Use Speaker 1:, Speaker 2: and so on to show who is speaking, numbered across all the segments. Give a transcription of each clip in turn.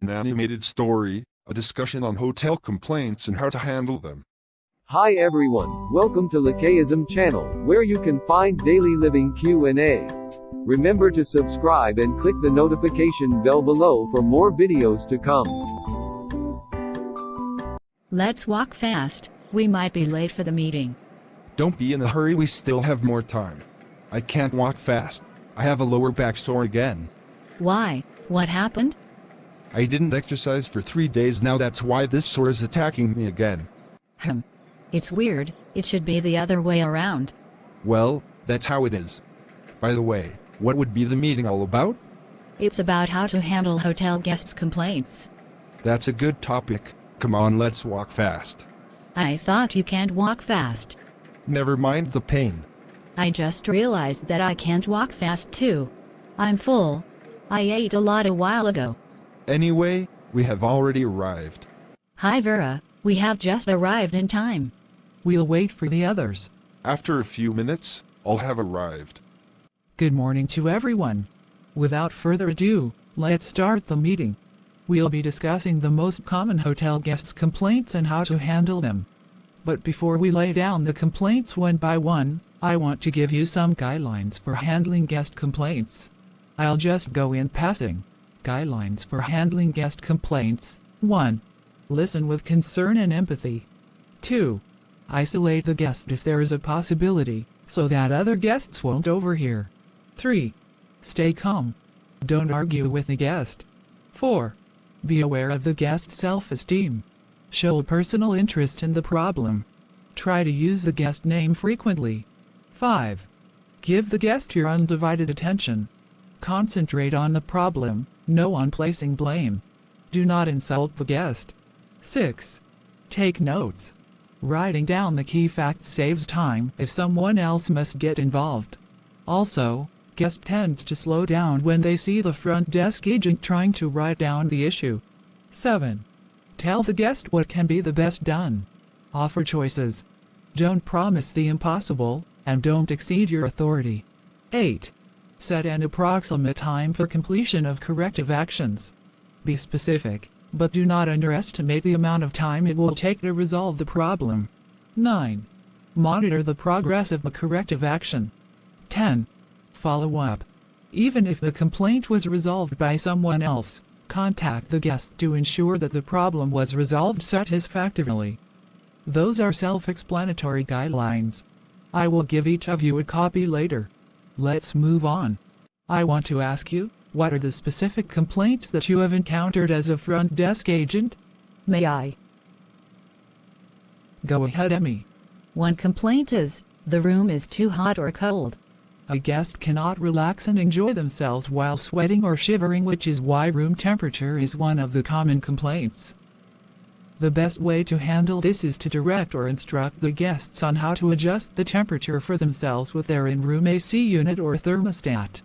Speaker 1: an animated story, a discussion on hotel complaints and how to handle them.
Speaker 2: Hi everyone, welcome to Lakeism channel, where you can find daily living Q&A. Remember to subscribe and click the notification bell below for more videos to come.
Speaker 3: Let's walk fast, we might be late for the meeting.
Speaker 1: Don't be in a hurry, we still have more time. I can't walk fast. I have a lower back sore again.
Speaker 3: Why? What happened?
Speaker 1: I didn't exercise for 3 days now, that's why this sore is attacking me again.
Speaker 3: It's weird, it should be the other way around.
Speaker 1: Well, that's how it is. By the way, what would be the meeting all about?
Speaker 3: It's about how to handle hotel guests' complaints.
Speaker 1: That's a good topic. Come on, let's walk fast.
Speaker 3: I thought you can't walk fast.
Speaker 1: Never mind the pain.
Speaker 3: I just realized that I can't walk fast too. I'm full. I ate a lot a while ago.
Speaker 1: Anyway, we have already arrived.
Speaker 3: Hi Vera, we have just arrived in time.
Speaker 4: We'll wait for the others.
Speaker 1: After a few minutes, all have arrived.
Speaker 4: Good morning to everyone. Without further ado, let's start the meeting. We'll be discussing the most common hotel guests' complaints and how to handle them. But before we lay down the complaints one by one, I want to give you some guidelines for handling guest complaints. I'll just go in passing. Guidelines for handling guest complaints. 1. Listen with concern and empathy. 2. Isolate the guest if there is a possibility, so that other guests won't overhear. 3. Stay calm. Don't argue with the guest. 4. Be aware of the guest's self-esteem. Show personal interest in the problem. Try to use the guest name frequently. 5. Give the guest your undivided attention. Concentrate on the problem, no on placing blame. Do not insult the guest. 6. Take notes. Writing down the key facts saves time if someone else must get involved. Also, guest tends to slow down when they see the front desk agent trying to write down the issue. 7. Tell the guest what can be the best done. Offer choices. Don't promise the impossible, and don't exceed your authority. 8. Set an approximate time for completion of corrective actions. Be specific, but do not underestimate the amount of time it will take to resolve the problem. 9. Monitor the progress of the corrective action. 10. Follow up. Even if the complaint was resolved by someone else, contact the guest to ensure that the problem was resolved satisfactorily. Those are self-explanatory guidelines. I will give each of you a copy later. Let's move on. I want to ask you, what are the specific complaints that you have encountered as a front desk agent?
Speaker 3: May I?
Speaker 4: Go ahead, Emmy.
Speaker 3: One complaint is, the room is too hot or cold.
Speaker 4: A guest cannot relax and enjoy themselves while sweating or shivering, which is why room temperature is one of the common complaints. The best way to handle this is to direct or instruct the guests on how to adjust the temperature for themselves with their in-room AC unit or thermostat.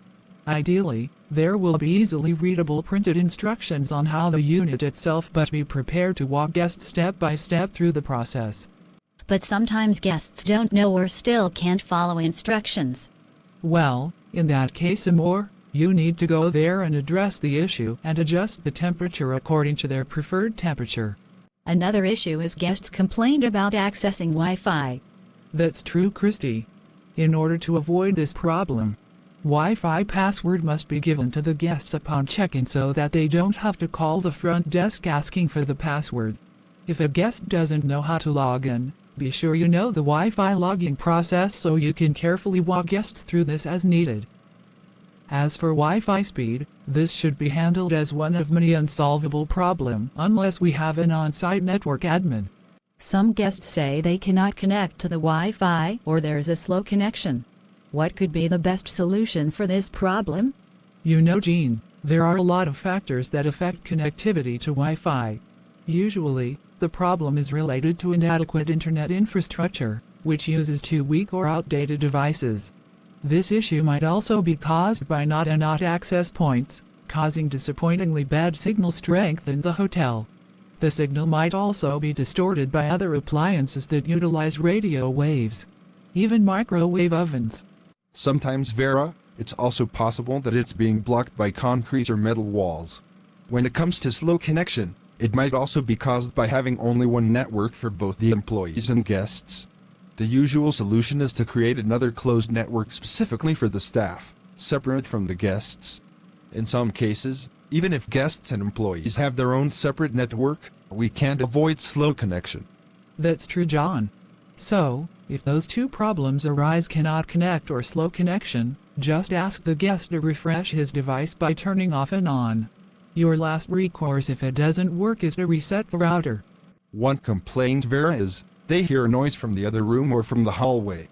Speaker 4: Ideally, there will be easily readable printed instructions on how the unit itself, but be prepared to walk guests step by step through the process.
Speaker 3: But sometimes guests don't know or still can't follow instructions.
Speaker 4: Well, in that case you need to go there and address the issue and adjust the temperature according to their preferred temperature.
Speaker 3: Another issue is guests complain about accessing Wi-Fi.
Speaker 4: That's true, Christy. In order to avoid this problem, Wi-Fi password must be given to the guests upon check-in so that they don't have to call the front desk asking for the password. If a guest doesn't know how to log in, be sure you know the Wi-Fi login process so you can carefully walk guests through this as needed. As for Wi-Fi speed, this should be handled as one of many unsolvable problems unless we have an on-site network admin.
Speaker 3: Some guests say they cannot connect to the Wi-Fi or there's a slow connection. What could be the best solution for this problem?
Speaker 4: You know, Jean, there are a lot of factors that affect connectivity to Wi-Fi. Usually, the problem is related to inadequate internet infrastructure, which uses too weak or outdated devices. This issue might also be caused by not enough access points, causing disappointingly bad signal strength in the hotel. The signal might also be distorted by other appliances that utilize radio waves, even microwave ovens.
Speaker 1: Sometimes, Vera, it's also possible that it's being blocked by concrete or metal walls. When it comes to slow connection, it might also be caused by having only one network for both the employees and guests. The usual solution is to create another closed network specifically for the staff, separate from the guests. In some cases, even if guests and employees have their own separate network, we can't avoid slow connection.
Speaker 4: That's true, John. So, if those two problems arise, cannot connect or slow connection, just ask the guest to refresh his device by turning off and on. Your last recourse if it doesn't work is to reset the router.
Speaker 1: One complaint Vera is, they hear noise from the other room or from the hallway.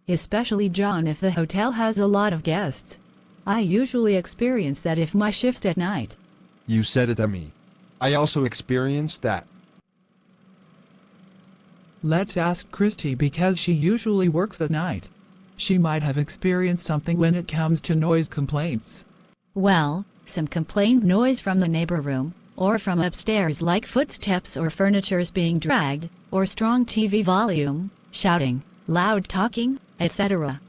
Speaker 3: Especially John if the hotel has a lot of guests. I usually experience that if my shift's at night.
Speaker 1: You said it, Emmy. I also experienced that.
Speaker 4: Let's ask Christy because she usually works at night. She might have experienced something when it comes to noise complaints.
Speaker 3: Well, some complained noise from the neighbor room, or from upstairs like footsteps or furniture's being dragged, or strong TV volume, shouting, loud talking, etc.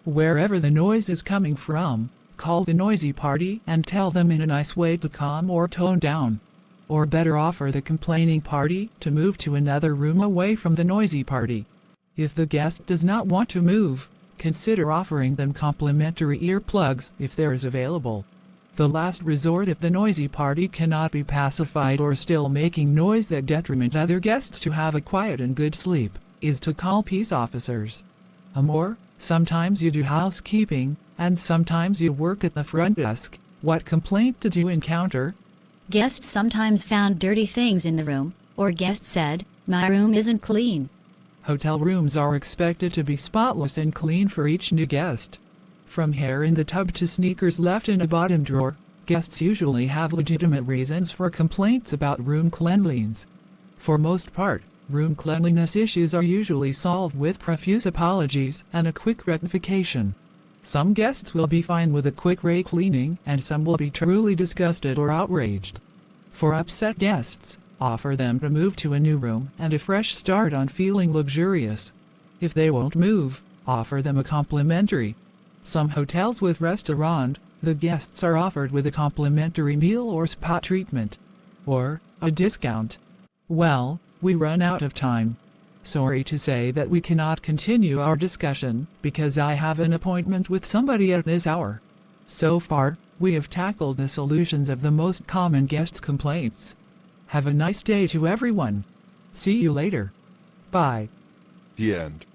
Speaker 4: Wherever the noise is coming from, call the noisy party and tell them in a nice way to calm or tone down. Or better, offer the complaining party to move to another room away from the noisy party. If the guest does not want to move, consider offering them complimentary earplugs if there is available. The last resort if the noisy party cannot be pacified or still making noise that detriment other guests to have a quiet and good sleep, is to call peace officers. Sometimes you do housekeeping, and sometimes you work at the front desk. What complaint did you encounter?
Speaker 3: Guests sometimes found dirty things in the room, or guests said, my room isn't clean.
Speaker 4: Hotel rooms are expected to be spotless and clean for each new guest. From hair in the tub to sneakers left in a bottom drawer, guests usually have legitimate reasons for complaints about room cleanliness. For most part, room cleanliness issues are usually solved with profuse apologies and a quick rectification. Some guests will be fine with a quick cleaning, and some will be truly disgusted or outraged. For upset guests, offer them to move to a new room and a fresh start on feeling luxurious. If they won't move, offer them a complimentary. Some hotels with restaurant, the guests are offered with a complimentary meal or spa treatment. Or a discount. Well, we run out of time. Sorry to say that we cannot continue our discussion, because I have an appointment with somebody at this hour. So far, we have tackled the solutions of the most common guests' complaints. Have a nice day to everyone. See you later. Bye.
Speaker 1: The end.